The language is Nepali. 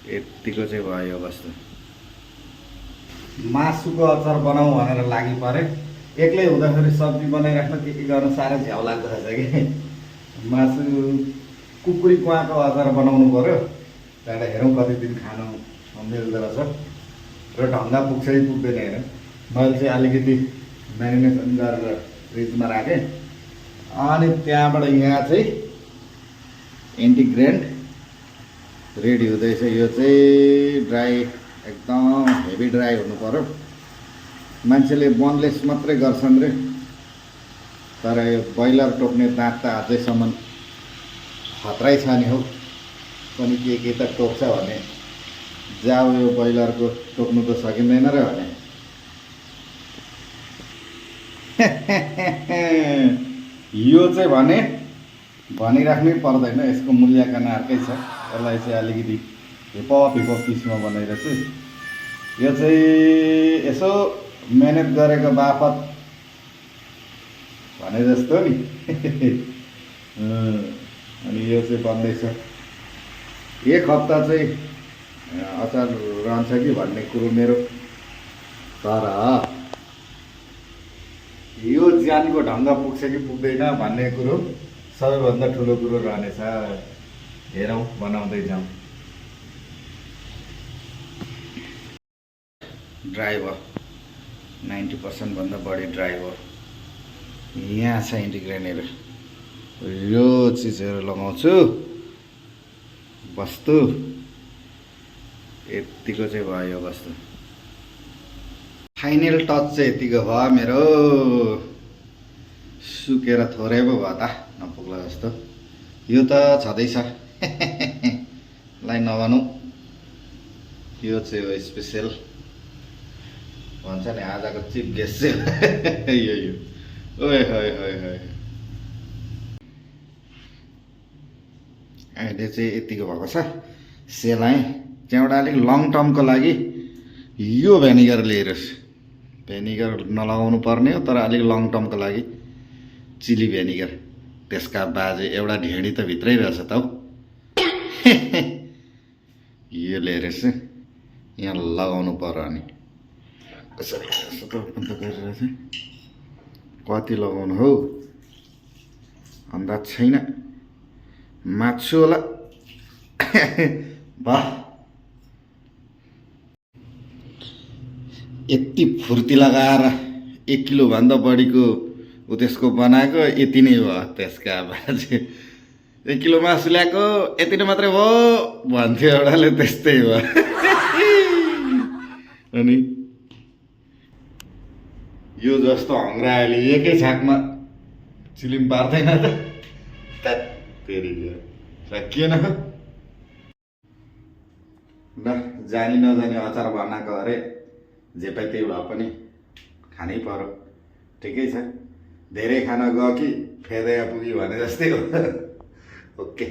यतिको चाहिँ भयो कस्तो मासुको अचार बनाऊ भनेर लागि परे। एक्लै हुँदाखेरि सब्जी बनाइराख्न के गर्न साह्रै झ्याउ लाग्दो रहेछ कि। मासु कुकुरी कुवाको अचार बनाउनु पर्यो। त्यहाँबाट हेरौँ कति दिन खानु मिल्दो रहेछ र ढङ्गा पुग्छ कि पुग्दैन हेरौँ। मैले चाहिँ अलिकति म्यारिनेसन गरेर फ्रिजमा राखेँ। अनि त्यहाँबाट यहाँ चाहिँ इन्टिग्रेन्ट रेडी हुँदैछ। यो चाहिँ ड्राई एकदम हेभी ड्राई हुनु पर्यो। मान्छेले बोनलेस मात्रै गर्छन् रे, तर यो ब्रोइलर टोक्ने दाँत त अझैसम्म खतरै छ नि हौ। पनि के त टोक्छ भने जाऊ यो ब्रोइलरको टोक्नु त सकिँदैन र भने। यो चाहिँ भने भनिराख्नै पर्दैन, यसको मूल्याङ्कन अर्कै छ। यसलाई चाहिँ अलिकति हिपहप पिसमा बनाइरहेछु। यो चाहिँ यसो मेहनत गरेको बापत भने जस्तो नि। अनि यो चाहिँ बन्दैछ। एक हप्ता चाहिँ अचार रहन्छ कि भन्ने कुरो मेरो, तर यो ज्यानको ढङ्ग पुग्छ कि पुग्दैन भन्ने कुरो सबैभन्दा ठुलो कुरो रहनेछ। हेरौँ, बनाउँदै जाउँ। ड्राई भयो, 90% भन्दा बढी ड्राई भयो। यहाँ छ इन्टिग्रेन्टहरू, यो चिजहरू लगाउँछु। वस्तु यतिको चाहिँ भयो वस्तु। फाइनल टच चाहिँ यतिको भयो मेरो। सुकेर थोरै पो भयो त, नपुग्ला जस्तो। यो त छँदैछ। लाई नभनौँ, यो चाहिँ हो स्पेसल भन्छ नि आजको चिफ गेस्ट चाहिँ। यो ओए है अहिले चाहिँ यतिको भएको छ। सेलाएँ त्यहाँबाट अलिक लङ टर्मको लागि यो भेनिगर लिएर, भेनिगर नलगाउनु पर्ने हो तर अलिक लङ टर्मको लागि चिली भेनिगर। त्यसका बाजे एउटा ढेँडी त भित्रै रहेछ त हौ। यो लिएर चाहिँ यहाँ लगाउनु पर्यो। अनि यसरी यसो त ओपन त गरेर चाहिँ कति लगाउनु हौ अन्दाज छैन। माग्छु होला। वाह, यति फुर्ती लगाएर 1 किलोभन्दा बढीको त्यसको बनाएको यति नै भयो। त्यसका बाजे 1 किलो मासु ल्याएको यति नै मात्रै भयो भन्थ्यो एउटाले, त्यस्तै भयो। अनि यो जस्तो हङ्ग्राले एकै छाकमा चिलिम पार्दैन त। फेरि सकिएन। ल, जानी नजानी अचार बनाएको अरे जे पाइ त्यही भए पनि खानै पर्यो। ठिकै छ, धेरै खान गयो कि फेदै पुग्यो भने जस्तै हो। ओके।